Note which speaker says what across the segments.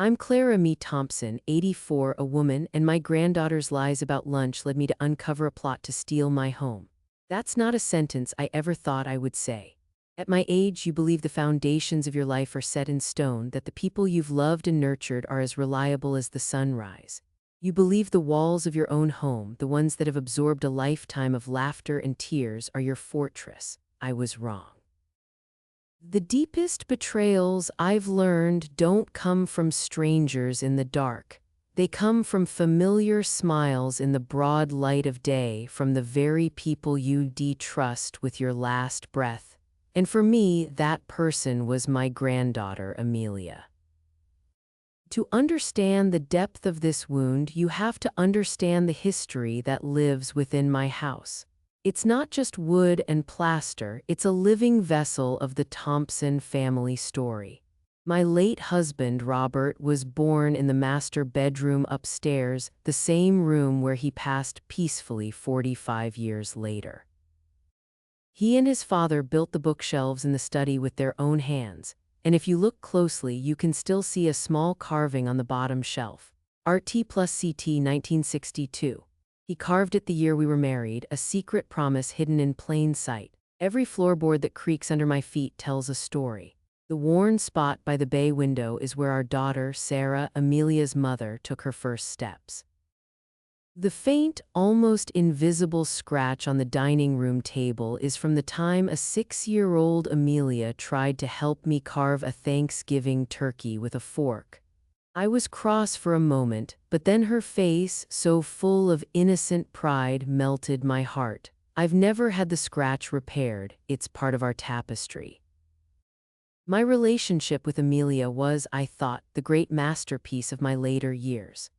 Speaker 1: I'm Clara Me Thompson, 84, a woman, and my granddaughter's lies about lunch led me to uncover a plot to steal my home. That's not a sentence I ever thought I would say. At my age, you believe the foundations of your life are set in stone, that the people you've loved and nurtured are as reliable as the sunrise. You believe the walls of your own home, the ones that have absorbed a lifetime of laughter and tears, are your fortress. I was wrong. The deepest betrayals, I've learned, don't come from strangers in the dark. They come from familiar smiles in the broad light of day, from the very people you distrust with your last breath. And for me, that person was my granddaughter, Amelia. To understand the depth of this wound, you have to understand the history that lives within my house. It's not just wood and plaster, it's a living vessel of the Thompson family story. My late husband, Robert, was born in the master bedroom upstairs, the same room where he passed peacefully 45 years later. He and his father built the bookshelves in the study with their own hands, and if you look closely, you can still see a small carving on the bottom shelf. RT plus CT 1962. He carved it the year we were married, a secret promise hidden in plain sight. Every floorboard that creaks under my feet tells a story. The worn spot by the bay window is where our daughter, Sarah, Amelia's mother, took her first steps. The faint, almost invisible scratch on the dining room table is from the time a 6-year-old Amelia tried to help me carve a Thanksgiving turkey with a fork. I was cross for a moment, but then her face, so full of innocent pride, melted my heart. I've never had the scratch repaired. It's part of our tapestry. My relationship with Amelia was, I thought, the great masterpiece of my later years.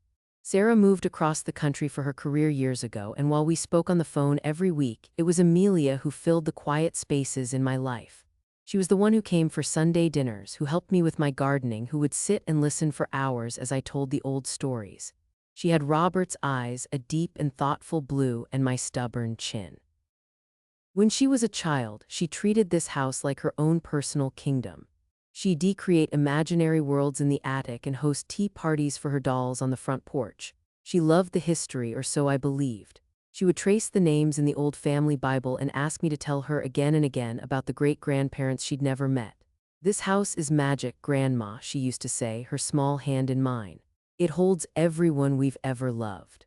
Speaker 1: Sarah moved across the country for her career years ago, and while we spoke on the phone every week, it was Amelia who filled the quiet spaces in my life. She was the one who came for Sunday dinners, who helped me with my gardening, who would sit and listen for hours as I told the old stories. She had Robert's eyes, a deep and thoughtful blue, and my stubborn chin. When she was a child, she treated this house like her own personal kingdom. She'd decreate imaginary worlds in the attic and host tea parties for her dolls on the front porch. She loved the history, or so I believed. She would trace the names in the old family Bible and ask me to tell her again and again about the great-grandparents she'd never met. "This house is magic, Grandma," she used to say, her small hand in mine. "It holds everyone we've ever loved."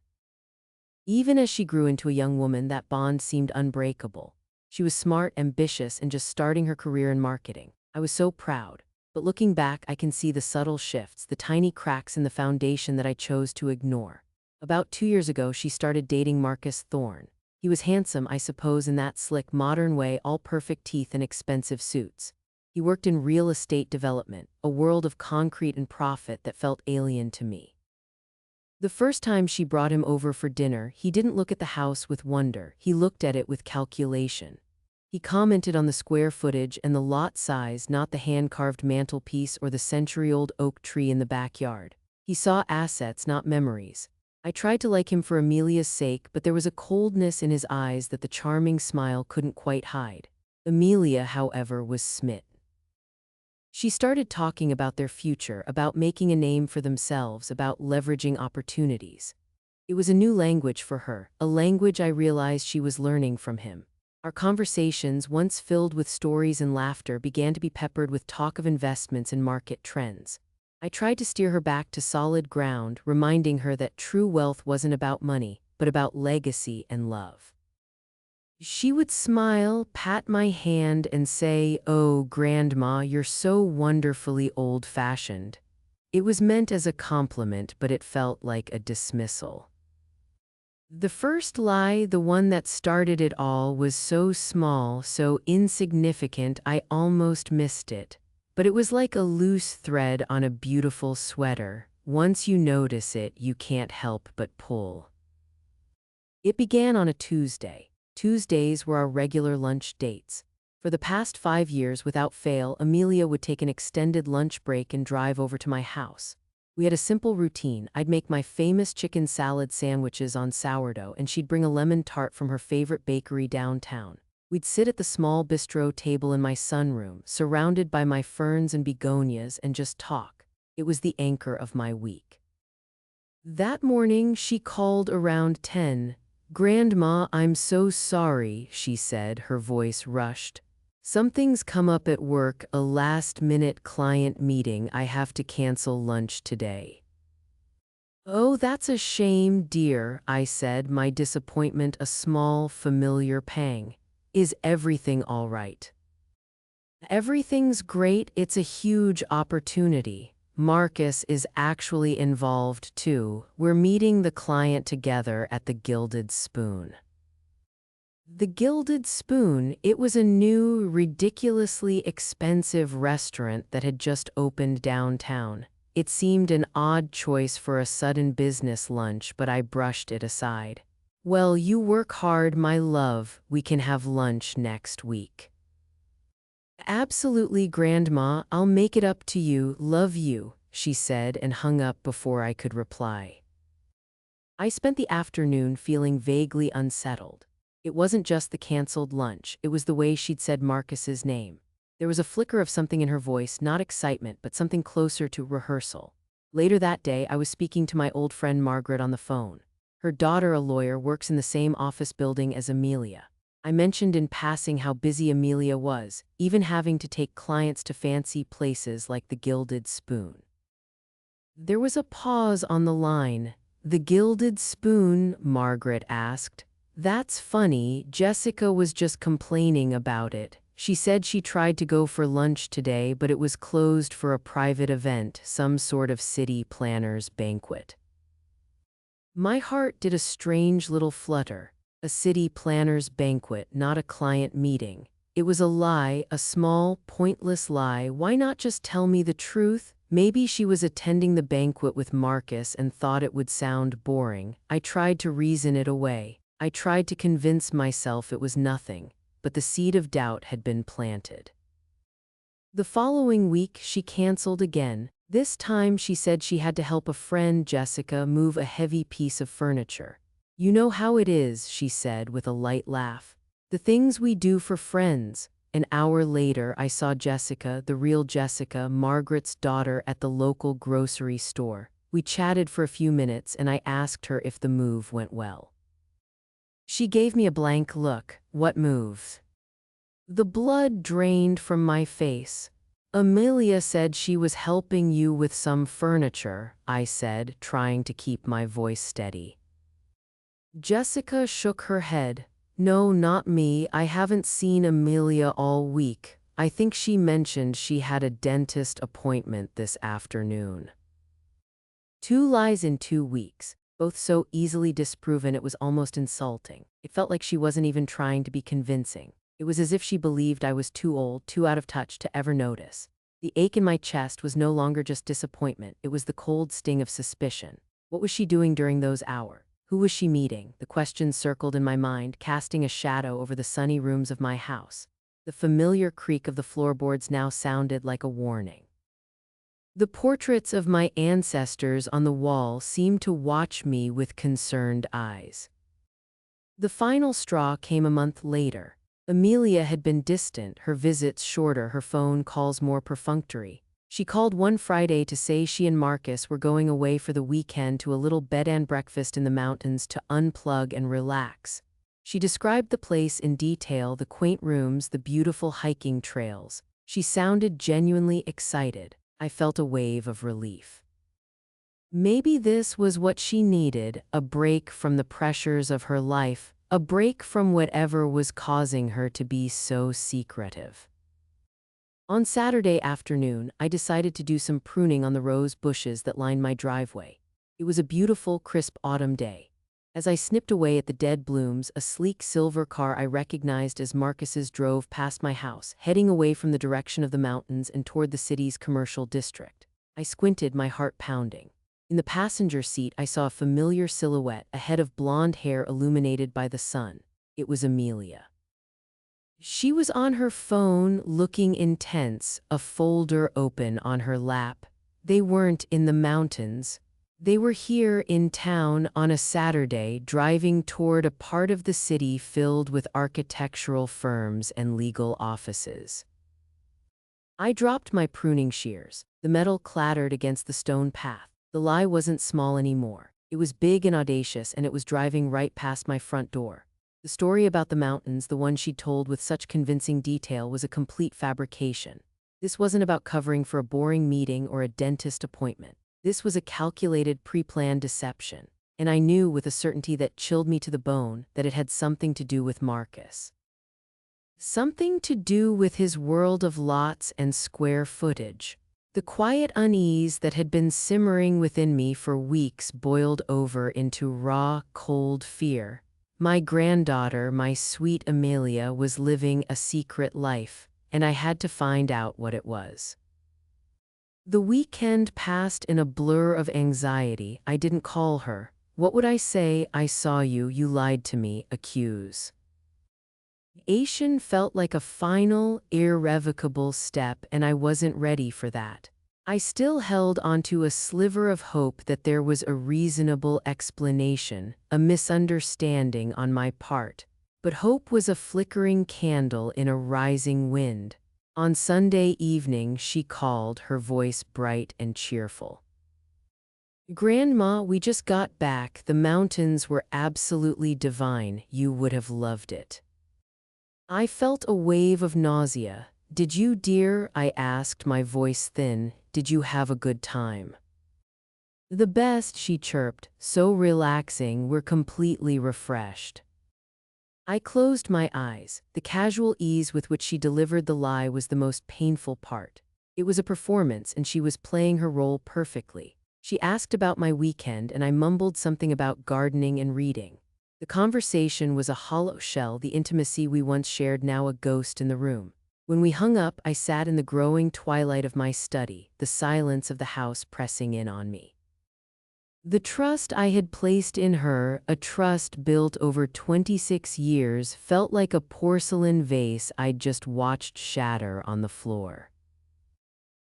Speaker 1: Even as she grew into a young woman, that bond seemed unbreakable. She was smart, ambitious, and just starting her career in marketing. I was so proud. But looking back, I can see the subtle shifts, the tiny cracks in the foundation that I chose to ignore. About 2 years ago, she started dating Marcus Thorne. He was handsome, I suppose, in that slick, modern way, all perfect teeth and expensive suits. He worked in real estate development, a world of concrete and profit that felt alien to me. The first time she brought him over for dinner, he didn't look at the house with wonder, he looked at it with calculation. He commented on the square footage and the lot size, not the hand-carved mantelpiece or the century-old oak tree in the backyard. He saw assets, not memories. I tried to like him for Amelia's sake, but there was a coldness in his eyes that the charming smile couldn't quite hide. Amelia, however, was smitten. She started talking about their future, about making a name for themselves, about leveraging opportunities. It was a new language for her, a language I realized she was learning from him. Our conversations, once filled with stories and laughter, began to be peppered with talk of investments and market trends. I tried to steer her back to solid ground, reminding her that true wealth wasn't about money, but about legacy and love. She would smile, pat my hand, and say, "Oh, Grandma, you're so wonderfully old-fashioned." It was meant as a compliment, but it felt like a dismissal. The first lie, the one that started it all, was so small, so insignificant, I almost missed it. But it was like a loose thread on a beautiful sweater. Once you notice it, you can't help but pull. It began on a Tuesday. Tuesdays were our regular lunch dates. For the past 5 years, without fail, Amelia would take an extended lunch break and drive over to my house. We had a simple routine. I'd make my famous chicken salad sandwiches on sourdough, and she'd bring a lemon tart from her favorite bakery downtown. We'd sit at the small bistro table in my sunroom, surrounded by my ferns and begonias, and just talk. It was the anchor of my week. That morning, she called around 10. "Grandma, I'm so sorry," she said, her voice rushed. "Something's come up at work, a last-minute client meeting. I have to cancel lunch today." "Oh, that's a shame, dear," I said, my disappointment a small, familiar pang. "Is everything all right?" "Everything's great. It's a huge opportunity. Marcus is actually involved too. We're meeting the client together at the Gilded Spoon." The Gilded Spoon, it was a new, ridiculously expensive restaurant that had just opened downtown. It seemed an odd choice for a sudden business lunch, but I brushed it aside. "Well, you work hard, my love. We can have lunch next week." "Absolutely, Grandma. I'll make it up to you. Love you," she said and hung up before I could reply. I spent the afternoon feeling vaguely unsettled. It wasn't just the canceled lunch, it was the way she'd said Marcus's name. There was a flicker of something in her voice, not excitement, but something closer to rehearsal. Later that day, I was speaking to my old friend Margaret on the phone. Her daughter, a lawyer, works in the same office building as Amelia. I mentioned in passing how busy Amelia was, even having to take clients to fancy places like the Gilded Spoon. There was a pause on the line. "The Gilded Spoon?" Margaret asked. "That's funny. Jessica was just complaining about it. She said she tried to go for lunch today, but it was closed for a private event, some sort of city planner's banquet." My heart did a strange little flutter. A city planner's banquet, not a client meeting. It was a lie, a small, pointless lie. Why not just tell me the truth? Maybe she was attending the banquet with Marcus and thought it would sound boring. I tried to reason it away. I tried to convince myself it was nothing, but the seed of doubt had been planted. The following week, she canceled again. This time, she said she had to help a friend, Jessica, move a heavy piece of furniture. "You know how it is," she said with a light laugh. "The things we do for friends." An hour later, I saw Jessica, the real Jessica, Margaret's daughter, at the local grocery store. We chatted for a few minutes, and I asked her if the move went well. She gave me a blank look. "What move?" The blood drained from my face. "Amelia said she was helping you with some furniture," I said, trying to keep my voice steady. Jessica shook her head. "No, not me. I haven't seen Amelia all week. I think she mentioned she had a dentist appointment this afternoon." 2 lies in 2 weeks, both so easily disproven it was almost insulting. It felt like she wasn't even trying to be convincing. It was as if she believed I was too old, too out of touch to ever notice. The ache in my chest was no longer just disappointment, it was the cold sting of suspicion. What was she doing during those hours? Who was she meeting? The questions circled in my mind, casting a shadow over the sunny rooms of my house. The familiar creak of the floorboards now sounded like a warning. The portraits of my ancestors on the wall seemed to watch me with concerned eyes. The final straw came a month later. Amelia had been distant, her visits shorter, her phone calls more perfunctory. She called one Friday to say she and Marcus were going away for the weekend to a little bed and breakfast in the mountains to unplug and relax. She described the place in detail, the quaint rooms, the beautiful hiking trails. She sounded genuinely excited. I felt a wave of relief. Maybe this was what she needed, a break from the pressures of her life, a break from whatever was causing her to be so secretive. On Saturday afternoon, I decided to do some pruning on the rose bushes that lined my driveway. It was a beautiful, crisp autumn day. As I snipped away at the dead blooms, a sleek silver car I recognized as Marcus's drove past my house, heading away from the direction of the mountains and toward the city's commercial district. I squinted, my heart pounding. In the passenger seat, I saw a familiar silhouette, a head of blonde hair illuminated by the sun. It was Amelia. She was on her phone, looking intense, a folder open on her lap. They weren't in the mountains. They were here in town on a Saturday, driving toward a part of the city filled with architectural firms and legal offices. I dropped my pruning shears. The metal clattered against the stone path. The lie wasn't small anymore. It was big and audacious, and it was driving right past my front door. The story about the mountains, the one she'd told with such convincing detail, was a complete fabrication. This wasn't about covering for a boring meeting or a dentist appointment. This was a calculated, pre-planned deception. And I knew with a certainty that chilled me to the bone that it had something to do with Marcus. Something to do with his world of lots and square footage. The quiet unease that had been simmering within me for weeks boiled over into raw, cold fear. My granddaughter, my sweet Amelia, was living a secret life, and I had to find out what it was. The weekend passed in a blur of anxiety. I didn't call her. What would I say? I saw you, you lied to me, accuse. Asian felt like a final, irrevocable step, and I wasn't ready for that. I still held onto a sliver of hope that there was a reasonable explanation, a misunderstanding on my part. But hope was a flickering candle in a rising wind. On Sunday evening, she called, her voice bright and cheerful. "Grandma, we just got back. The mountains were absolutely divine. You would have loved it." I felt a wave of nausea. "Did you, dear?" I asked, my voice thin. "Did you have a good time?" "The best," she chirped. "So relaxing, we're completely refreshed." I closed my eyes. The casual ease with which she delivered the lie was the most painful part. It was a performance, and she was playing her role perfectly. She asked about my weekend, and I mumbled something about gardening and reading. The conversation was a hollow shell, the intimacy we once shared now a ghost in the room. When we hung up, I sat in the growing twilight of my study, the silence of the house pressing in on me. The trust I had placed in her, a trust built over 26 years, felt like a porcelain vase I'd just watched shatter on the floor.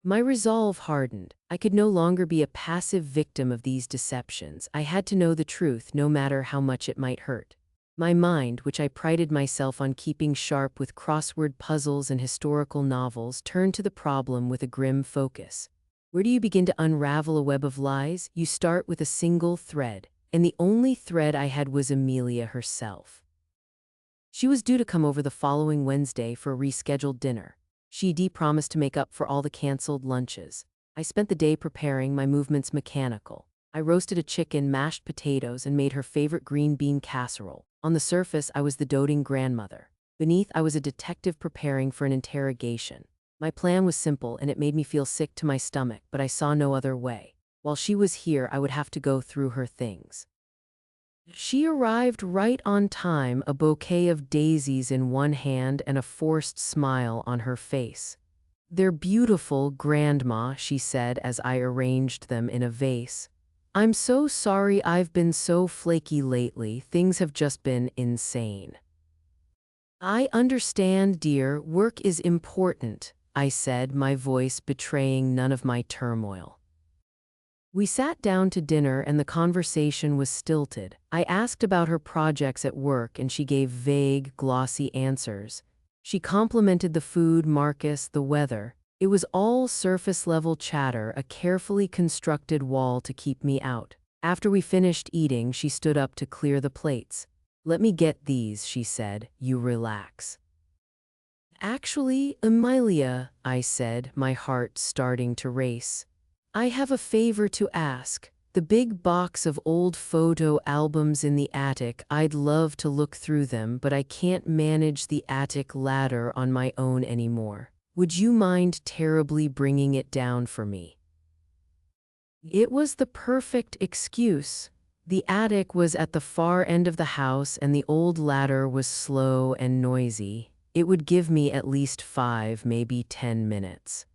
Speaker 1: My resolve hardened. I could no longer be a passive victim of these deceptions. I had to know the truth, no matter how much it might hurt. My mind, which I prided myself on keeping sharp with crossword puzzles and historical novels, turned to the problem with a grim focus. Where do you begin to unravel a web of lies? You start with a single thread, and the only thread I had was Amelia herself. She was due to come over the following Wednesday for a rescheduled dinner. She'd promised to make up for all the canceled lunches. I spent the day preparing, my movements mechanical. I roasted a chicken, mashed potatoes, and made her favorite green bean casserole. On the surface, I was the doting grandmother. Beneath, I was a detective preparing for an interrogation. My plan was simple, and it made me feel sick to my stomach, but I saw no other way. While she was here, I would have to go through her things. She arrived right on time, a bouquet of daisies in one hand and a forced smile on her face. "They're beautiful, Grandma," she said as I arranged them in a vase. "I'm so sorry I've been so flaky lately. Things have just been insane." "I understand, dear. Work is important," I said, my voice betraying none of my turmoil. We sat down to dinner and the conversation was stilted. I asked about her projects at work and she gave vague, glossy answers. She complimented the food, Marcus, the weather. It was all surface-level chatter, a carefully constructed wall to keep me out. After we finished eating, she stood up to clear the plates. "Let me get these," she said. "You relax." "Actually, Amelia," I said, my heart starting to race. "I have a favor to ask. The big box of old photo albums in the attic, I'd love to look through them, but I can't manage the attic ladder on my own anymore. Would you mind terribly bringing it down for me?" It was the perfect excuse. The attic was at the far end of the house and the old ladder was slow and noisy. It would give me at least 5, maybe 10 minutes.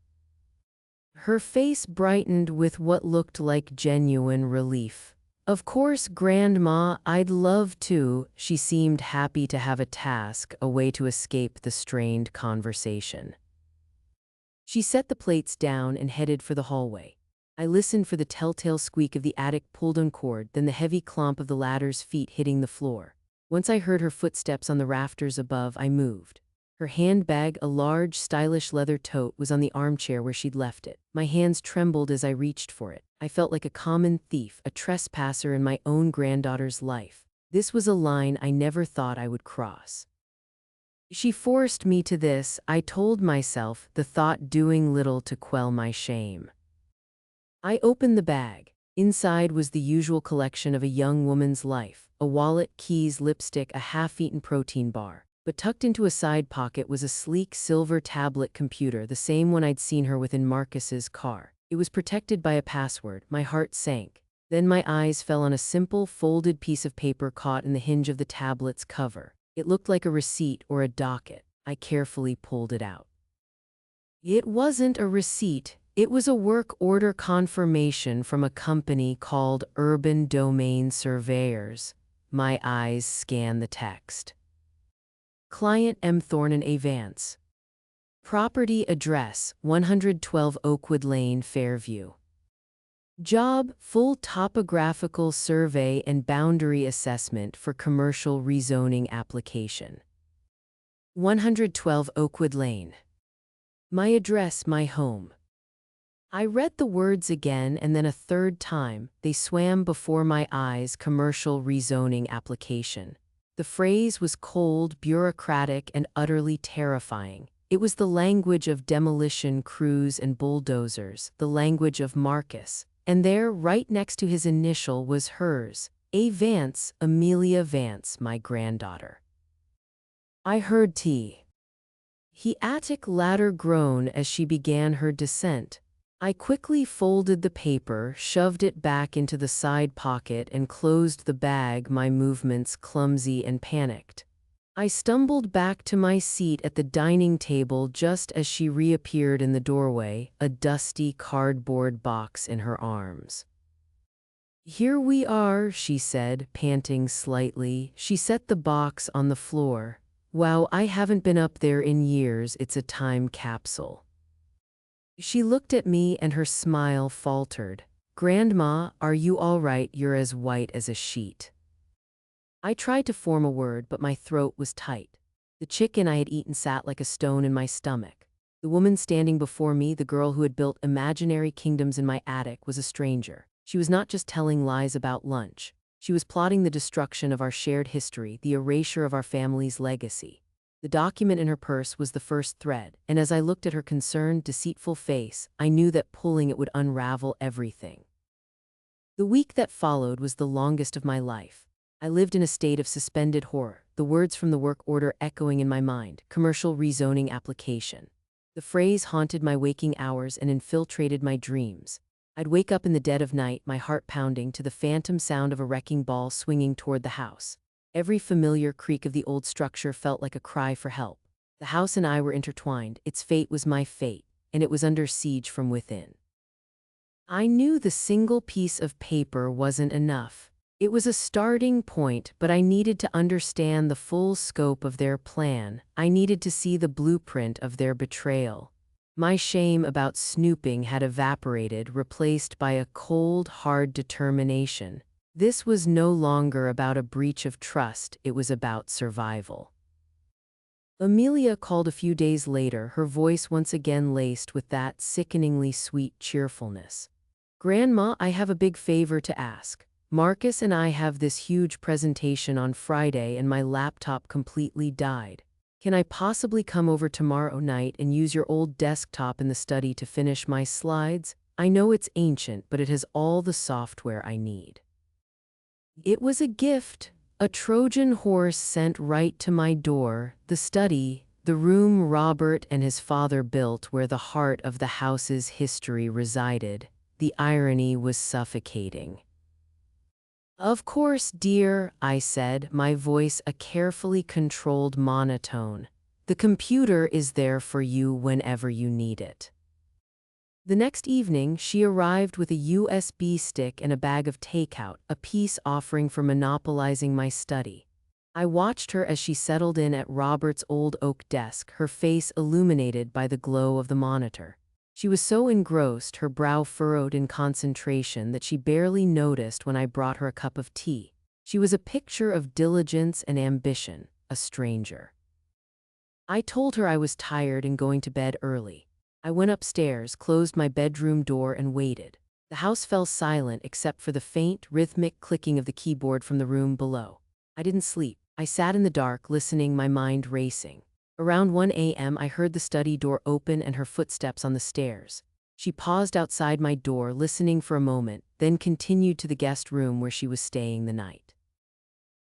Speaker 1: Her face brightened with what looked like genuine relief. "Of course, Grandma, I'd love to." She seemed happy to have a task, a way to escape the strained conversation. She set the plates down and headed for the hallway. I listened for the telltale squeak of the attic pulled-on cord, then the heavy clomp of the ladder's feet hitting the floor. Once I heard her footsteps on the rafters above, I moved. Her handbag, a large, stylish leather tote, was on the armchair where she'd left it. My hands trembled as I reached for it. I felt like a common thief, a trespasser in my own granddaughter's life. This was a line I never thought I would cross. She forced me to this, I told myself, the thought doing little to quell my shame. I opened the bag. Inside was the usual collection of a young woman's life: a wallet, keys, lipstick, a half-eaten protein bar. But tucked into a side pocket was a sleek silver tablet computer, the same one I'd seen her with in Marcus's car. It was protected by a password. My heart sank. Then my eyes fell on a simple, folded piece of paper caught in the hinge of the tablet's cover. It looked like a receipt or a docket. I carefully pulled it out. It wasn't a receipt. It was a work order confirmation from a company called Urban Domain Surveyors. My eyes scanned the text. Client M. Thornton A. Vance. Property address, 112 Oakwood Lane, Fairview. Job, full topographical survey and boundary assessment for commercial rezoning application. 112 Oakwood Lane. My address, my home. I read the words again and then a third time. They swam before my eyes: commercial rezoning application. The phrase was cold, bureaucratic, and utterly terrifying. It was the language of demolition crews and bulldozers, the language of Marcus. And there, right next to his initial, was hers: A. Vance, Amelia Vance, my granddaughter. I heard T. He attic ladder groan as she began her descent. I quickly folded the paper, shoved it back into the side pocket, and closed the bag, my movements clumsy and panicked. I stumbled back to my seat at the dining table just as she reappeared in the doorway, a dusty cardboard box in her arms. "Here we are," she said, panting slightly. She set the box on the floor. "Wow, I haven't been up there in years. It's a time capsule." She looked at me and her smile faltered. "Grandma, are you all right? You're as white as a sheet." I tried to form a word, but my throat was tight. The chicken I had eaten sat like a stone in my stomach. The woman standing before me, the girl who had built imaginary kingdoms in my attic, was a stranger. She was not just telling lies about lunch. She was plotting the destruction of our shared history, the erasure of our family's legacy. The document in her purse was the first thread, and as I looked at her concerned, deceitful face, I knew that pulling it would unravel everything. The week that followed was the longest of my life. I lived in a state of suspended horror, the words from the work order echoing in my mind: commercial rezoning application. The phrase haunted my waking hours and infiltrated my dreams. I'd wake up in the dead of night, my heart pounding, to the phantom sound of a wrecking ball swinging toward the house. Every familiar creak of the old structure felt like a cry for help. The house and I were intertwined. Its fate was my fate, and it was under siege from within. I knew the single piece of paper wasn't enough. It was a starting point, but I needed to understand the full scope of their plan. I needed to see the blueprint of their betrayal. My shame about snooping had evaporated, replaced by a cold, hard determination. This was no longer about a breach of trust, it was about survival. Amelia called a few days later, her voice once again laced with that sickeningly sweet cheerfulness. "Grandma, I have a big favor to ask. Marcus and I have this huge presentation on Friday and my laptop completely died. Can I possibly come over tomorrow night and use your old desktop in the study to finish my slides? I know it's ancient, but it has all the software I need." It was a gift, a Trojan horse sent right to my door, the study, the room Robert and his father built where the heart of the house's history resided. The irony was suffocating. "Of course, dear," I said, my voice a carefully controlled monotone. "The computer is there for you whenever you need it." The next evening, she arrived with a USB stick and a bag of takeout, a peace offering for monopolizing my study. I watched her as she settled in at Robert's old oak desk, her face illuminated by the glow of the monitor. She was so engrossed, her brow furrowed in concentration, that she barely noticed when I brought her a cup of tea. She was a picture of diligence and ambition, a stranger. I told her I was tired and going to bed early. I went upstairs, closed my bedroom door, and waited. The house fell silent except for the faint, rhythmic clicking of the keyboard from the room below. I didn't sleep. I sat in the dark, listening, my mind racing. Around 1 a.m., I heard the study door open and her footsteps on the stairs. She paused outside my door, listening for a moment, then continued to the guest room where she was staying the night.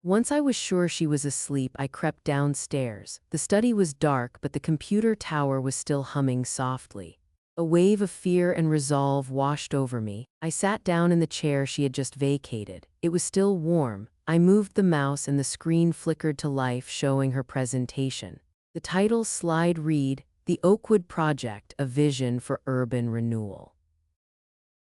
Speaker 1: Once I was sure she was asleep, I crept downstairs. The study was dark, but the computer tower was still humming softly. A wave of fear and resolve washed over me. I sat down in the chair she had just vacated. It was still warm. I moved the mouse and the screen flickered to life, showing her presentation. The title slide read, "The Oakwood Project, a Vision for Urban Renewal."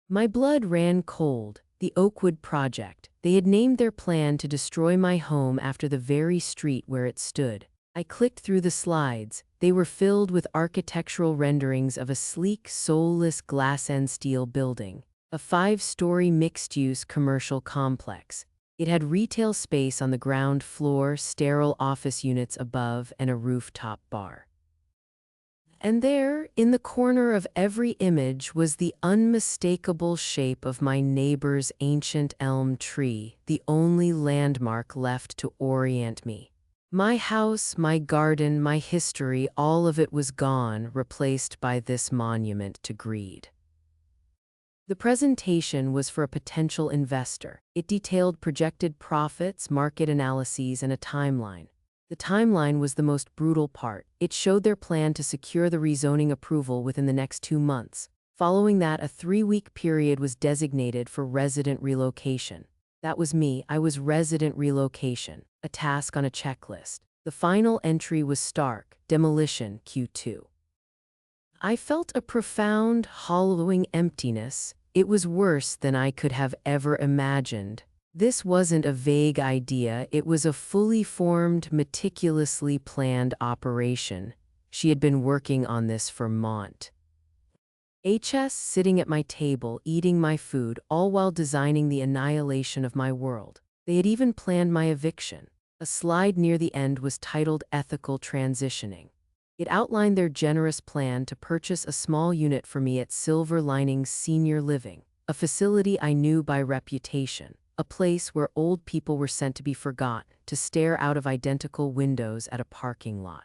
Speaker 1: My blood ran cold. The Oakwood Project. They had named their plan to destroy my home after the very street where it stood. I clicked through the slides. They were filled with architectural renderings of a sleek, soulless glass and steel building, a 5-story mixed-use commercial complex. It had retail space on the ground floor, sterile office units above, and a rooftop bar. And there, in the corner of every image, was the unmistakable shape of my neighbor's ancient elm tree, the only landmark left to orient me. My house, my garden, my history, all of it was gone, replaced by this monument to greed. The presentation was for a potential investor. It detailed projected profits, market analyses, and a timeline. The timeline was the most brutal part. It showed their plan to secure the rezoning approval within the next 2 months. Following that, a 3-week period was designated for resident relocation. That was me. I was resident relocation, a task on a checklist. The final entry was stark: demolition, Q2. I felt a profound, hollowing emptiness. It was worse than I could have ever imagined. This wasn't a vague idea, it was a fully formed, meticulously planned operation. She had been working on this for months. HS sitting at my table, eating my food, all while designing the annihilation of my world. They had even planned my eviction. A slide near the end was titled Ethical Transitioning. It outlined their generous plan to purchase a small unit for me at Silver Linings Senior Living, a facility I knew by reputation. A place where old people were sent to be forgot, to stare out of identical windows at a parking lot.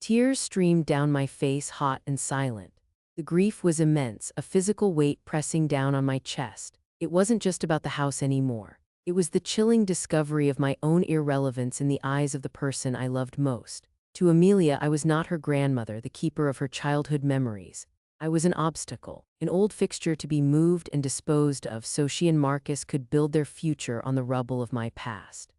Speaker 1: Tears streamed down my face, hot and silent. The grief was immense, a physical weight pressing down on my chest. It wasn't just about the house anymore. It was the chilling discovery of my own irrelevance in the eyes of the person I loved most. To Amelia, I was not her grandmother, the keeper of her childhood memories. I was an obstacle, an old fixture to be moved and disposed of so she and Marcus could build their future on the rubble of my past.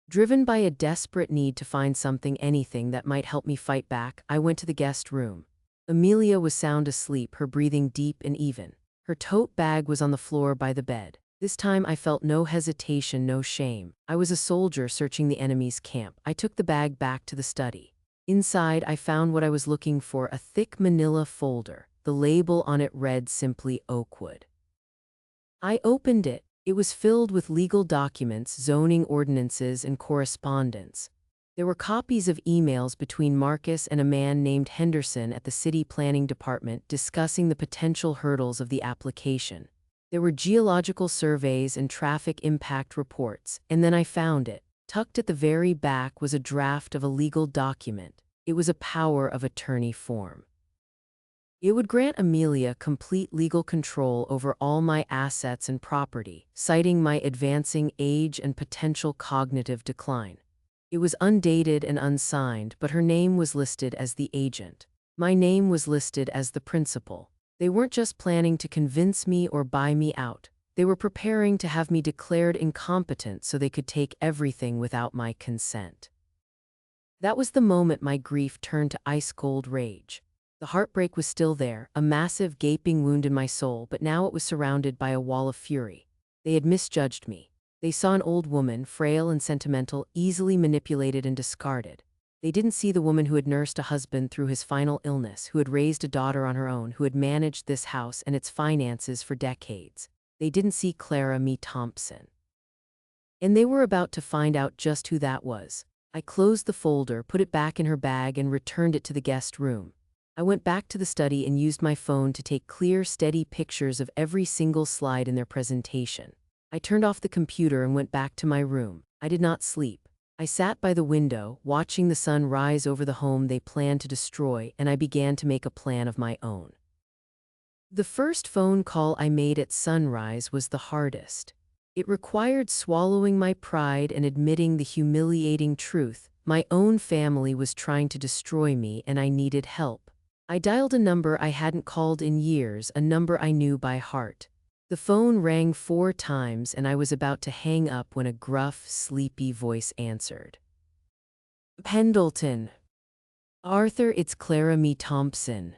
Speaker 1: Driven by a desperate need to find something, anything that might help me fight back, I went to the guest room. Amelia was sound asleep, her breathing deep and even. Her tote bag was on the floor by the bed. This time I felt no hesitation, no shame. I was a soldier searching the enemy's camp. I took the bag back to the study. Inside, I found what I was looking for, a thick manila folder. The label on it read simply Oakwood. I opened it. It was filled with legal documents, zoning ordinances, and correspondence. There were copies of emails between Marcus and a man named Henderson at the city planning department discussing the potential hurdles of the application. There were geological surveys and traffic impact reports, and then I found it. Tucked at the very back was a draft of a legal document. It was a power of attorney form. It would grant Amelia complete legal control over all my assets and property, citing my advancing age and potential cognitive decline. It was undated and unsigned, but her name was listed as the agent. My name was listed as the principal. They weren't just planning to convince me or buy me out. They were preparing to have me declared incompetent so they could take everything without my consent. That was the moment my grief turned to ice-cold rage. The heartbreak was still there, a massive gaping wound in my soul, but now it was surrounded by a wall of fury. They had misjudged me. They saw an old woman, frail and sentimental, easily manipulated and discarded. They didn't see the woman who had nursed a husband through his final illness, who had raised a daughter on her own, who had managed this house and its finances for decades. They didn't see Clara Me Thompson. And they were about to find out just who that was. I closed the folder, put it back in her bag, and returned it to the guest room. I went back to the study and used my phone to take clear, steady pictures of every single slide in their presentation. I turned off the computer and went back to my room. I did not sleep. I sat by the window, watching the sun rise over the home they planned to destroy, and I began to make a plan of my own. The first phone call I made at sunrise was the hardest. It required swallowing my pride and admitting the humiliating truth. My own family was trying to destroy me, and I needed help. I dialed a number I hadn't called in years, a number I knew by heart. The phone rang 4 times, and I was about to hang up when a gruff, sleepy voice answered. Pendleton. Arthur, it's Clara Me Thompson.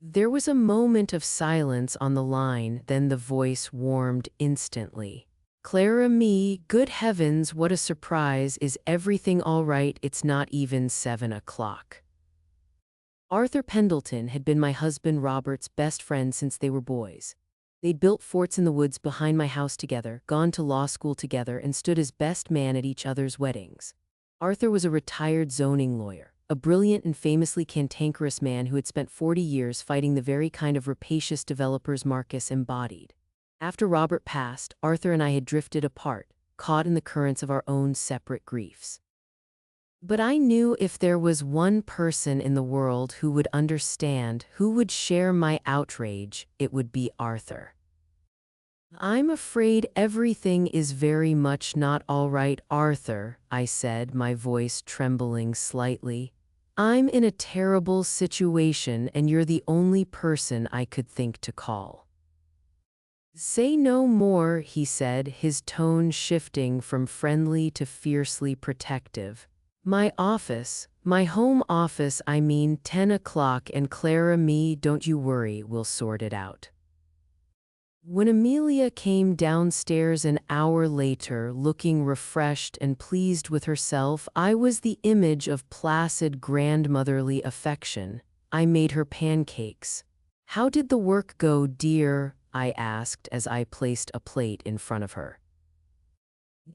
Speaker 1: There was a moment of silence on the line, then the voice warmed instantly. Clara Me, good heavens, what a surprise. Is everything all right? It's not even 7 o'clock. Arthur Pendleton had been my husband Robert's best friend since they were boys. They'd built forts in the woods behind my house together, gone to law school together, and stood as best man at each other's weddings. Arthur was a retired zoning lawyer, a brilliant and famously cantankerous man who had spent 40 years fighting the very kind of rapacious developers Marcus embodied. After Robert passed, Arthur and I had drifted apart, caught in the currents of our own separate griefs. But I knew if there was one person in the world who would understand, who would share my outrage, it would be Arthur. I'm afraid everything is very much not all right, Arthur, I said, my voice trembling slightly. I'm in a terrible situation, and you're the only person I could think to call. Say no more, he said, his tone shifting from friendly to fiercely protective. My office, my home office, 10 o'clock, and Clara Me, don't you worry, we'll sort it out. When Amelia came downstairs an hour later, looking refreshed and pleased with herself, I was the image of placid grandmotherly affection. I made her pancakes. How did the work go, dear? I asked as I placed a plate in front of her.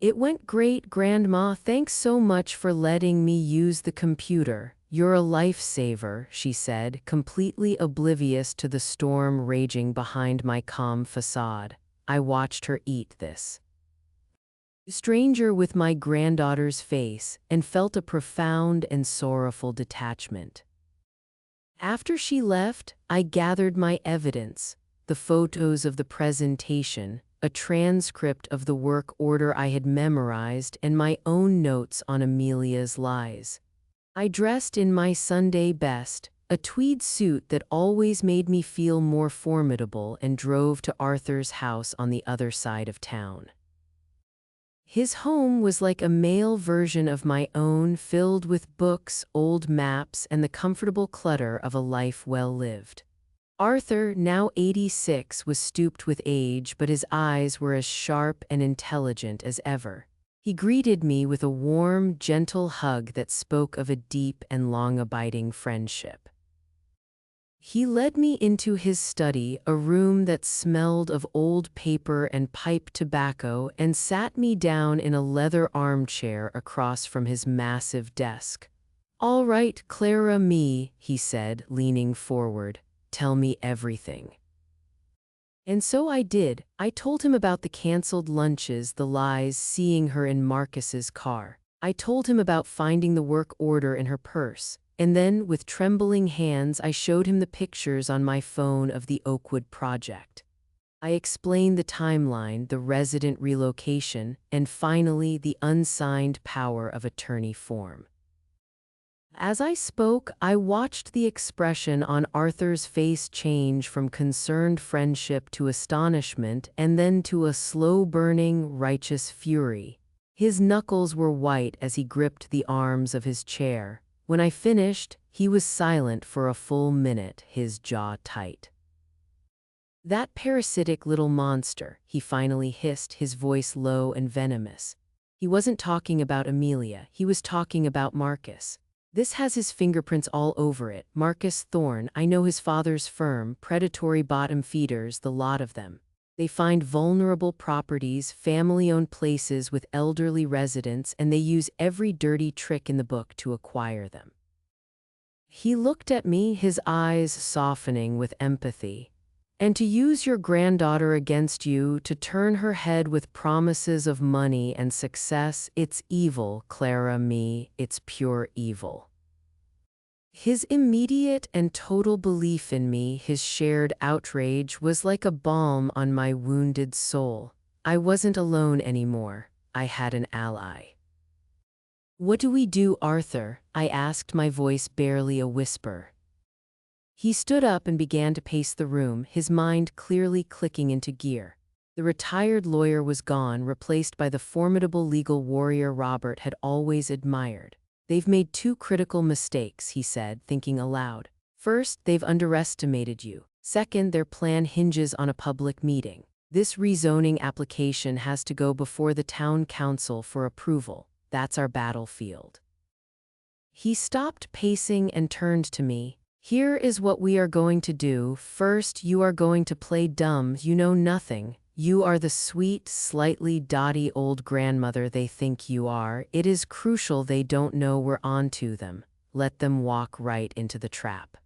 Speaker 1: It went great, Grandma. Thanks so much for letting me use the computer. You're a lifesaver, she said, completely oblivious to the storm raging behind my calm facade. I watched her eat this stranger with my granddaughter's face and felt a profound and sorrowful detachment. After she left, I gathered my evidence, the photos of the presentation, a transcript of the work order I had memorized, and my own notes on Amelia's lies. I dressed in my Sunday best, a tweed suit that always made me feel more formidable, and drove to Arthur's house on the other side of town. His home was like a male version of my own, filled with books, old maps, and the comfortable clutter of a life well lived. Arthur, now 86, was stooped with age, but his eyes were as sharp and intelligent as ever. He greeted me with a warm, gentle hug that spoke of a deep and long-abiding friendship. He led me into his study, a room that smelled of old paper and pipe tobacco, and sat me down in a leather armchair across from his massive desk. All right, Clara Me, he said, leaning forward. Tell me everything. And so I did. I told him about the canceled lunches, the lies, seeing her in Marcus's car. I told him about finding the work order in her purse. And then, with trembling hands, I showed him the pictures on my phone of the Oakwood project. I explained the timeline, the resident relocation, and finally the unsigned power of attorney form. As I spoke, I watched the expression on Arthur's face change from concerned friendship to astonishment, and then to a slow-burning, righteous fury. His knuckles were white as he gripped the arms of his chair. When I finished, he was silent for a full minute, his jaw tight. That parasitic little monster, he finally hissed, his voice low and venomous. He wasn't talking about Amelia, he was talking about Marcus. This has his fingerprints all over it. Marcus Thorne, I know his father's firm, predatory bottom feeders, the lot of them. They find vulnerable properties, family-owned places with elderly residents, and they use every dirty trick in the book to acquire them. He looked at me, his eyes softening with empathy. And to use your granddaughter against you, to turn her head with promises of money and success, it's evil, Clara, it's pure evil. His immediate and total belief in me, his shared outrage, was like a balm on my wounded soul. I wasn't alone anymore. I had an ally. What do we do, Arthur? I asked, my voice barely a whisper. He stood up and began to pace the room, his mind clearly clicking into gear. The retired lawyer was gone, replaced by the formidable legal warrior Robert had always admired. They've made two critical mistakes, he said, thinking aloud. First, they've underestimated you. Second, their plan hinges on a public meeting. This rezoning application has to go before the town council for approval. That's our battlefield. He stopped pacing and turned to me. Here is what we are going to do. First, you are going to play dumb. You know nothing. You are the sweet, slightly dotty old grandmother they think you are. It is crucial they don't know we're onto them. Let them walk right into the trap.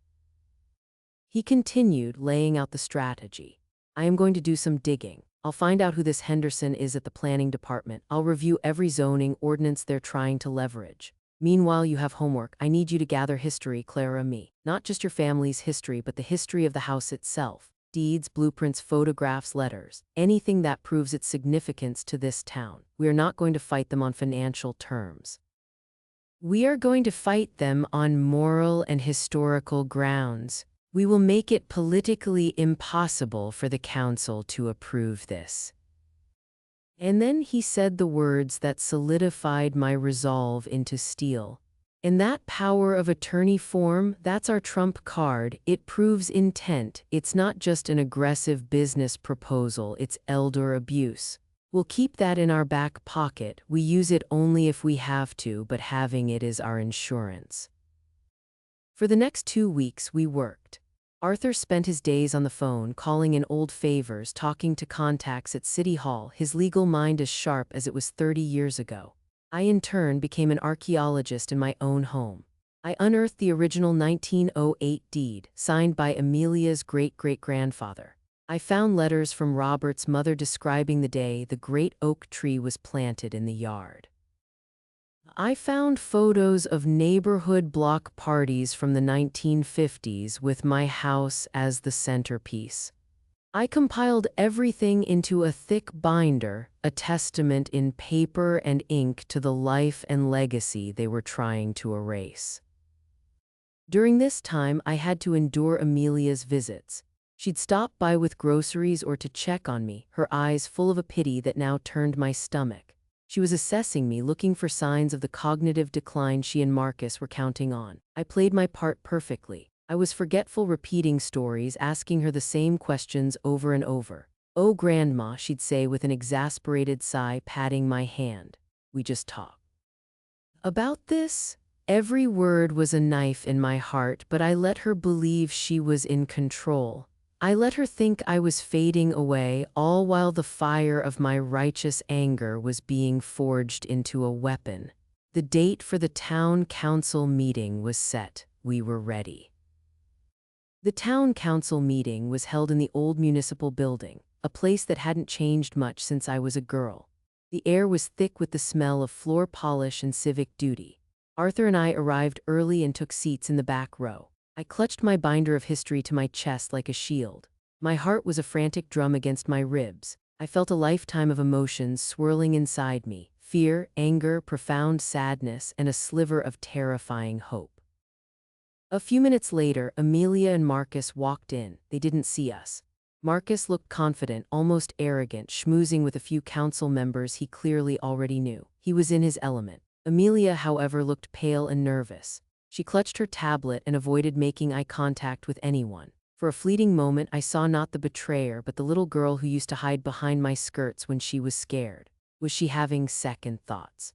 Speaker 1: He continued, laying out the strategy. I am going to do some digging. I'll find out who this Henderson is at the planning department. I'll review every zoning ordinance they're trying to leverage. Meanwhile, you have homework. I need you to gather history, Clara, not just your family's history, but the history of the house itself. Deeds, blueprints, photographs, letters, anything that proves its significance to this town. We are not going to fight them on financial terms. We are going to fight them on moral and historical grounds. We will make it politically impossible for the council to approve this. And then he said the words that solidified my resolve into steel. In that power of attorney form, that's our trump card. It proves intent. It's not just an aggressive business proposal, it's elder abuse. We'll keep that in our back pocket. We use it only if we have to, but having it is our insurance. For the next 2 weeks, we worked. Arthur spent his days on the phone, calling in old favors, talking to contacts at City Hall, his legal mind as sharp as it was 30 years ago. I, in turn, became an archaeologist in my own home. I unearthed the original 1908 deed, signed by Amelia's great-great-grandfather. I found letters from Robert's mother describing the day the great oak tree was planted in the yard. I found photos of neighborhood block parties from the 1950s with my house as the centerpiece. I compiled everything into a thick binder, a testament in paper and ink to the life and legacy they were trying to erase. During this time, I had to endure Amelia's visits. She'd stop by with groceries or to check on me, her eyes full of a pity that now turned my stomach. She was assessing me, looking for signs of the cognitive decline she and Marcus were counting on. I played my part perfectly. I was forgetful, repeating stories, asking her the same questions over and over. "Oh, Grandma," she'd say with an exasperated sigh, patting my hand. "We just talk." About this? Every word was a knife in my heart, but I let her believe she was in control. I let her think I was fading away, all while the fire of my righteous anger was being forged into a weapon. The date for the town council meeting was set. We were ready. The town council meeting was held in the old municipal building, a place that hadn't changed much since I was a girl. The air was thick with the smell of floor polish and civic duty. Arthur and I arrived early and took seats in the back row. I clutched my binder of history to my chest like a shield. My heart was a frantic drum against my ribs. I felt a lifetime of emotions swirling inside me: fear, anger, profound sadness, and a sliver of terrifying hope. A few minutes later, Amelia and Marcus walked in. They didn't see us. Marcus looked confident, almost arrogant, schmoozing with a few council members he clearly already knew. He was in his element. Amelia, however, looked pale and nervous. She clutched her tablet and avoided making eye contact with anyone. For a fleeting moment, I saw not the betrayer, but the little girl who used to hide behind my skirts when she was scared. Was she having second thoughts?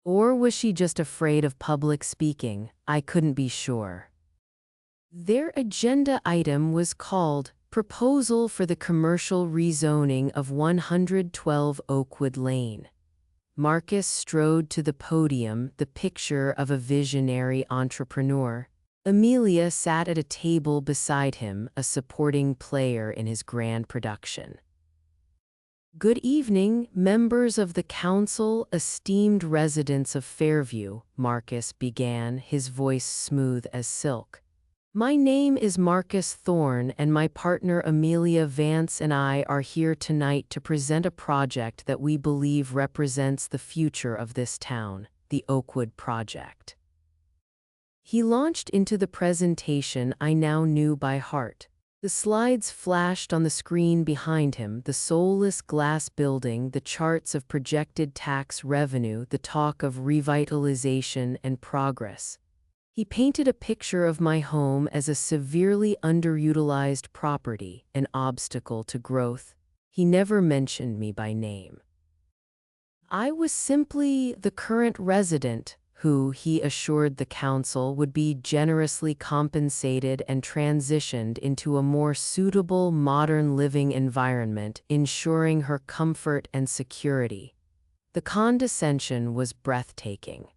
Speaker 1: Or was she just afraid of public speaking? I couldn't be sure. Their agenda item was called Proposal for the commercial rezoning of 112 Oakwood Lane. Marcus strode to the podium, the picture of a visionary entrepreneur. Amelia sat at a table beside him, a supporting player in his grand production. Good evening, members of the council, esteemed residents of Fairview, Marcus began, his voice smooth as silk. My name is Marcus Thorne, and my partner Amelia Vance and I are here tonight to present a project that we believe represents the future of this town, the Oakwood Project. He launched into the presentation I now knew by heart. The slides flashed on the screen behind him, the soulless glass building, the charts of projected tax revenue, the talk of revitalization and progress. He painted a picture of my home as a severely underutilized property, an obstacle to growth. He never mentioned me by name. I was simply the current resident who, he assured the council, would be generously compensated and transitioned into a more suitable modern living environment, ensuring her comfort and security. The condescension was breathtaking.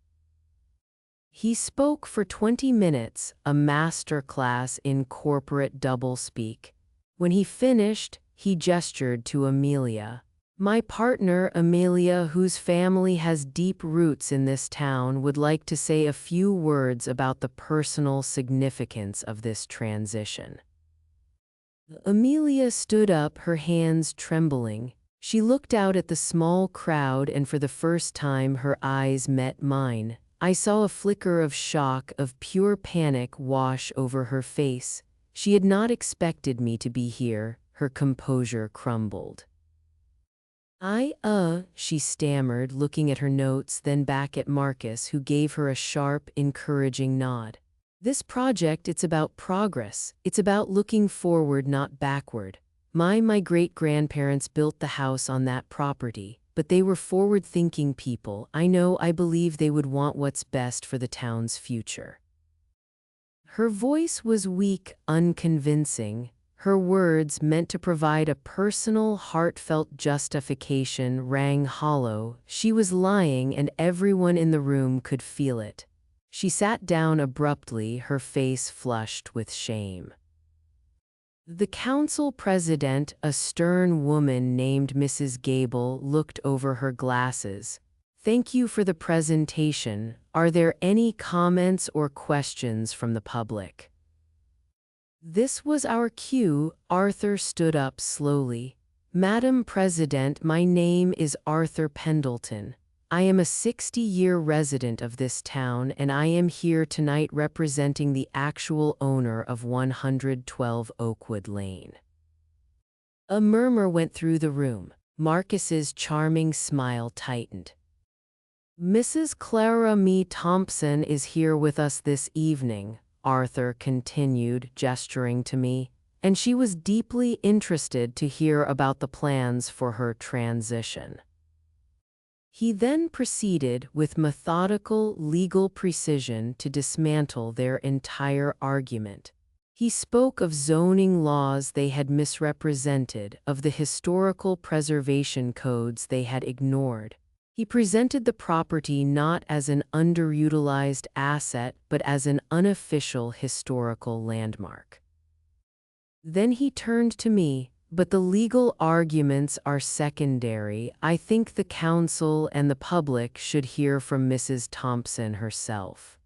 Speaker 1: He spoke for 20 minutes, a master class in corporate doublespeak. When he finished, he gestured to Amelia. My partner, Amelia, whose family has deep roots in this town, would like to say a few words about the personal significance of this transition. Amelia stood up, her hands trembling. She looked out at the small crowd, and for the first time her eyes met mine. I saw a flicker of shock, of pure panic wash over her face. She had not expected me to be here. Her composure crumbled. She stammered, looking at her notes, then back at Marcus, who gave her a sharp, encouraging nod. This project, it's about progress. It's about looking forward, not backward. My great-grandparents built the house on that property. But they were forward-thinking people. I believe they would want what's best for the town's future. Her voice was weak, unconvincing. Her words, meant to provide a personal, heartfelt justification, rang hollow. She was lying, and everyone in the room could feel it. She sat down abruptly, her face flushed with shame. The council president, a stern woman named Mrs. Gable, looked over her glasses. Thank you for the presentation. Are there any comments or questions from the public? This was our cue. Arthur stood up slowly. Madam President, my name is Arthur Pendleton. I am a 60-year resident of this town, and I am here tonight representing the actual owner of 112 Oakwood Lane. A murmur went through the room. Marcus's charming smile tightened. Mrs. Clara Me Thompson is here with us this evening, Arthur continued, gesturing to me, and she was deeply interested to hear about the plans for her transition. He then proceeded with methodical, legal precision to dismantle their entire argument. He spoke of zoning laws they had misrepresented, of the historical preservation codes they had ignored. He presented the property not as an underutilized asset, but as an unofficial historical landmark. Then he turned to me. But the legal arguments are secondary. I think the council and the public should hear from Mrs. Thompson herself.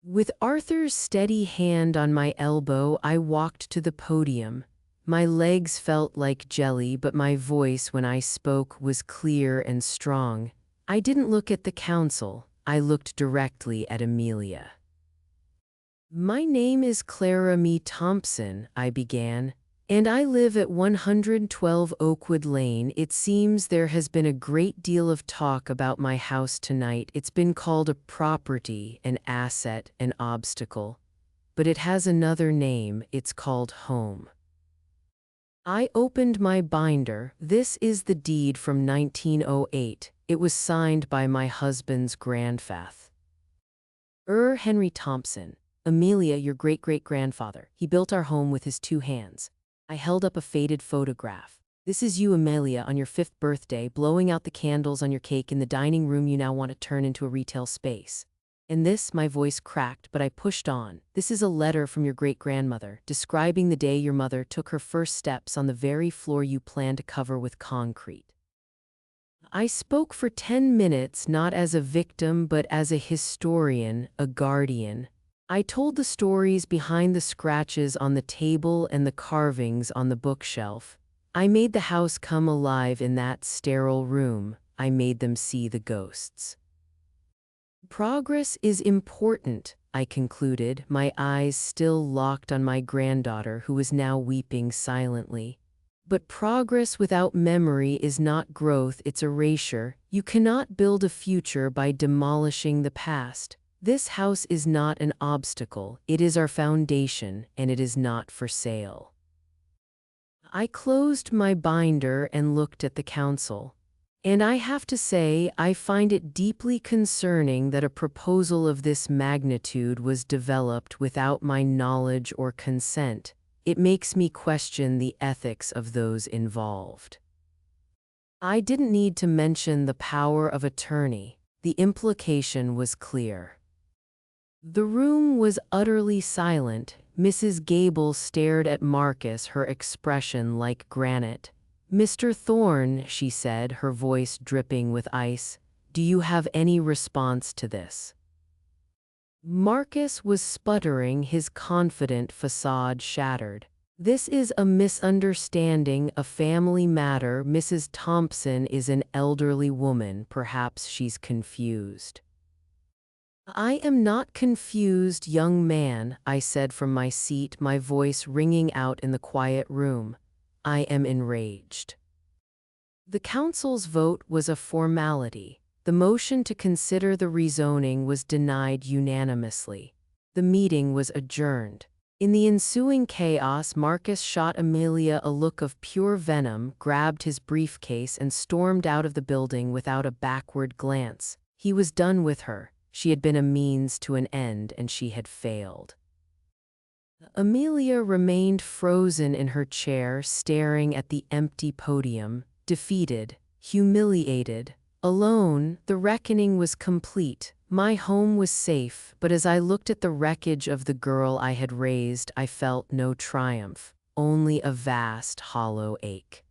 Speaker 1: With Arthur's steady hand on my elbow, I walked to the podium. My legs felt like jelly, but my voice when I spoke was clear and strong. I didn't look at the council. I looked directly at Amelia. My name is Clara Me Thompson, I began. And I live at 112 Oakwood Lane. It seems there has been a great deal of talk about my house tonight. It's been called a property, an asset, an obstacle. But it has another name. It's called home. I opened my binder. This is the deed from 1908. It was signed by my husband's grandfather. Henry Thompson. Amelia, your great-great-grandfather. He built our home with his 2 hands. I held up a faded photograph. This is you, Amelia, on your 5th birthday, blowing out the candles on your cake in the dining room you now want to turn into a retail space. And this, my voice cracked, but I pushed on. This is a letter from your great-grandmother, describing the day your mother took her first steps on the very floor you planned to cover with concrete. I spoke for 10 minutes, not as a victim, but as a historian, a guardian. I told the stories behind the scratches on the table and the carvings on the bookshelf. I made the house come alive in that sterile room. I made them see the ghosts. Progress is important, I concluded, my eyes still locked on my granddaughter who was now weeping silently. But progress without memory is not growth, it's erasure. You cannot build a future by demolishing the past. This house is not an obstacle, it is our foundation, and it is not for sale. I closed my binder and looked at the council. And I have to say, I find it deeply concerning that a proposal of this magnitude was developed without my knowledge or consent. It makes me question the ethics of those involved. I didn't need to mention the power of attorney. The implication was clear. The room was utterly silent. Mrs. Gable stared at Marcus, her expression like granite. "Mr. Thorne," she said, her voice dripping with ice, "do you have any response to this?" Marcus was sputtering, his confident facade shattered. "This is a misunderstanding, a family matter. Mrs. Thompson is an elderly woman. Perhaps she's confused." "I am not confused, young man," I said from my seat, my voice ringing out in the quiet room. "I am enraged." The council's vote was a formality. The motion to consider the rezoning was denied unanimously. The meeting was adjourned. In the ensuing chaos, Marcus shot Amelia a look of pure venom, grabbed his briefcase, and stormed out of the building without a backward glance. He was done with her. She had been a means to an end, and she had failed. Amelia remained frozen in her chair, staring at the empty podium, defeated, humiliated, alone. The reckoning was complete. My home was safe, but as I looked at the wreckage of the girl I had raised, I felt no triumph, only a vast, hollow ache.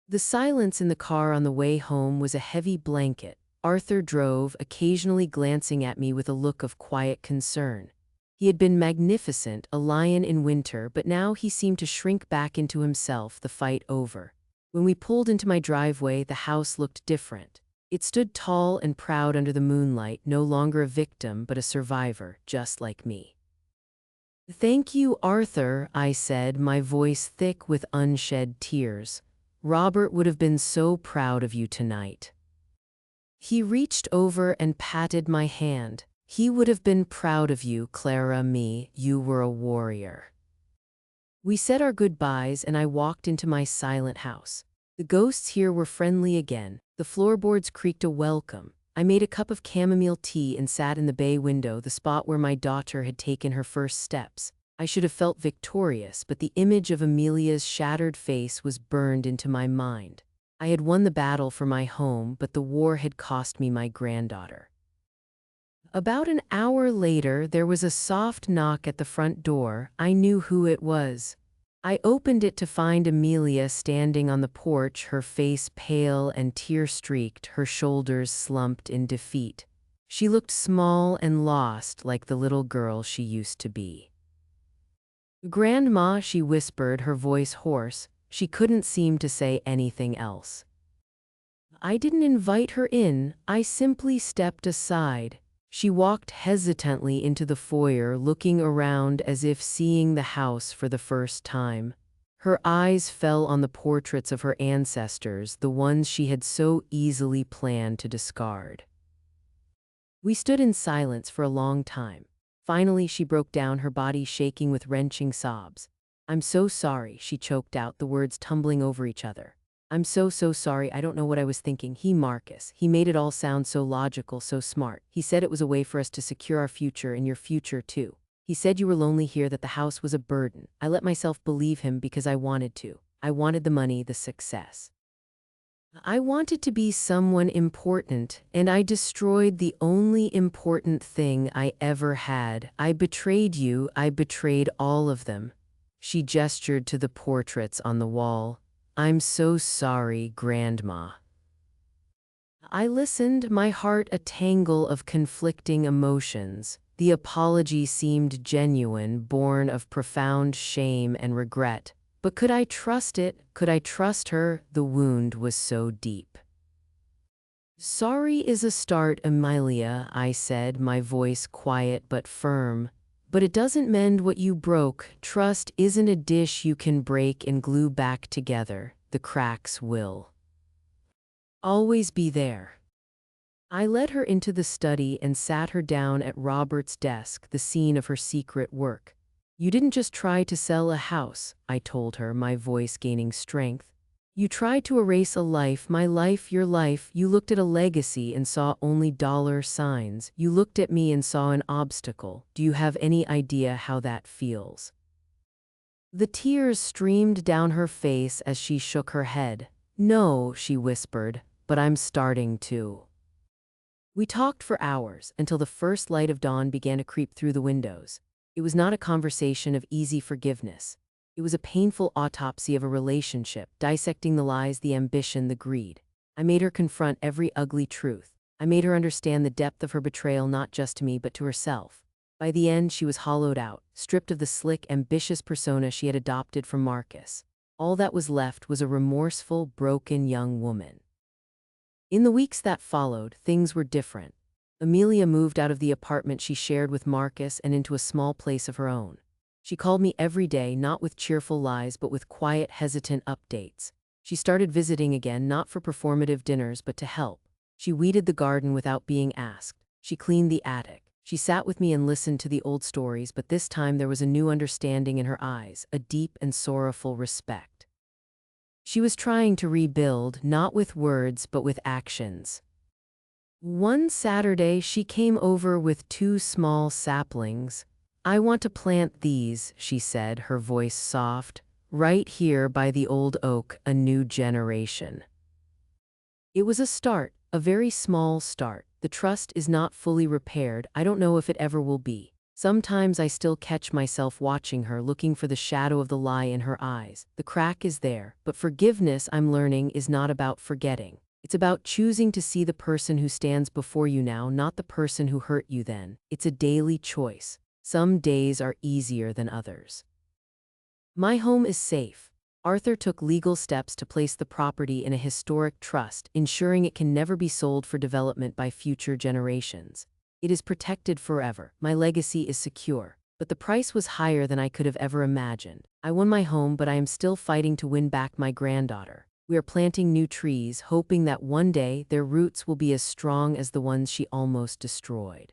Speaker 1: The silence in the car on the way home was a heavy blanket. Arthur drove, occasionally glancing at me with a look of quiet concern. He had been magnificent, a lion in winter, but now he seemed to shrink back into himself, the fight over. When we pulled into my driveway, the house looked different. It stood tall and proud under the moonlight, no longer a victim, but a survivor, just like me. "Thank you, Arthur," I said, my voice thick with unshed tears. "Robert would have been so proud of you tonight." He reached over and patted my hand. "He would have been proud of you, Clara, me. You were a warrior." We said our goodbyes, and I walked into my silent house. The ghosts here were friendly again. The floorboards creaked a welcome. I made a cup of chamomile tea and sat in the bay window, the spot where my daughter had taken her first steps. I should have felt victorious, but the image of Amelia's shattered face was burned into my mind. I had won the battle for my home, but the war had cost me my granddaughter. About an hour later, there was a soft knock at the front door. I knew who it was. I opened it to find Amelia standing on the porch, her face pale and tear-streaked, her shoulders slumped in defeat. She looked small and lost, like the little girl she used to be. "Grandma," she whispered, her voice hoarse. She couldn't seem to say anything else. I didn't invite her in, I simply stepped aside. She walked hesitantly into the foyer, looking around as if seeing the house for the first time. Her eyes fell on the portraits of her ancestors, the ones she had so easily planned to discard. We stood in silence for a long time. Finally, she broke down, her body shaking with wrenching sobs. "I'm so sorry," she choked out, the words tumbling over each other. "I'm so sorry, I don't know what I was thinking. Marcus, he made it all sound so logical, so smart. He said it was a way for us to secure our future and your future too. He said you were lonely here, that the house was a burden. I let myself believe him because I wanted to. I wanted the money, the success. I wanted to be someone important, and I destroyed the only important thing I ever had. I betrayed you. I betrayed all of them. She gestured to the portraits on the wall. I'm so sorry, Grandma. I listened, my heart a tangle of conflicting emotions. The apology seemed genuine, born of profound shame and regret. But could I trust it? Could I trust her? The wound was so deep. Sorry is a start, Amelia, I said, my voice quiet but firm. But it doesn't mend what you broke. Trust isn't a dish you can break and glue back together. The cracks will always be there. I led her into the study and sat her down at Robert's desk, the scene of her secret work. You didn't just try to sell a house, I told her, my voice gaining strength. You tried to erase a life, my life, your life. You looked at a legacy and saw only dollar signs. You looked at me and saw an obstacle. Do you have any idea how that feels? The tears streamed down her face as she shook her head. No, she whispered, but I'm starting to. We talked for hours until the first light of dawn began to creep through the windows. It was not a conversation of easy forgiveness. It was a painful autopsy of a relationship, dissecting the lies, the ambition, the greed. I made her confront every ugly truth. I made her understand the depth of her betrayal, not just to me, but to herself. By the end, she was hollowed out, stripped of the slick, ambitious persona she had adopted from Marcus. All that was left was a remorseful, broken young woman. In the weeks that followed, things were different. Amelia moved out of the apartment she shared with Marcus and into a small place of her own. She called me every day, not with cheerful lies, but with quiet, hesitant updates. She started visiting again, not for performative dinners, but to help. She weeded the garden without being asked. She cleaned the attic. She sat with me and listened to the old stories, but this time there was a new understanding in her eyes, a deep and sorrowful respect. She was trying to rebuild, not with words, but with actions. One Saturday, she came over with 2 small saplings. I want to plant these, she said, her voice soft, right here by the old oak, a new generation. It was a start, a very small start. The trust is not fully repaired. I don't know if it ever will be. Sometimes I still catch myself watching her, looking for the shadow of the lie in her eyes. The crack is there, but forgiveness, I'm learning, is not about forgetting. It's about choosing to see the person who stands before you now, not the person who hurt you then. It's a daily choice. Some days are easier than others. My home is safe. Arthur took legal steps to place the property in a historic trust, ensuring it can never be sold for development by future generations. It is protected forever. My legacy is secure. But the price was higher than I could have ever imagined. I won my home, but I am still fighting to win back my granddaughter. We are planting new trees, hoping that one day their roots will be as strong as the ones she almost destroyed.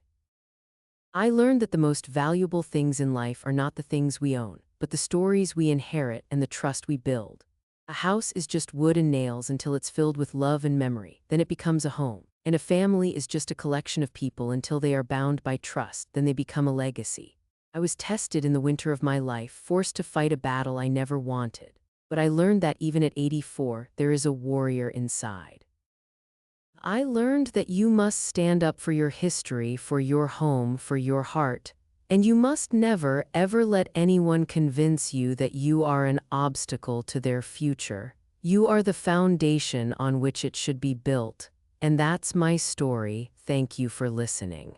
Speaker 1: I learned that the most valuable things in life are not the things we own, but the stories we inherit and the trust we build. A house is just wood and nails until it's filled with love and memory, then it becomes a home. And a family is just a collection of people until they are bound by trust, then they become a legacy. I was tested in the winter of my life, forced to fight a battle I never wanted. But I learned that even at 84, there is a warrior inside. I learned that you must stand up for your history, for your home, for your heart, and you must never, ever let anyone convince you that you are an obstacle to their future. You are the foundation on which it should be built. And that's my story. Thank you for listening.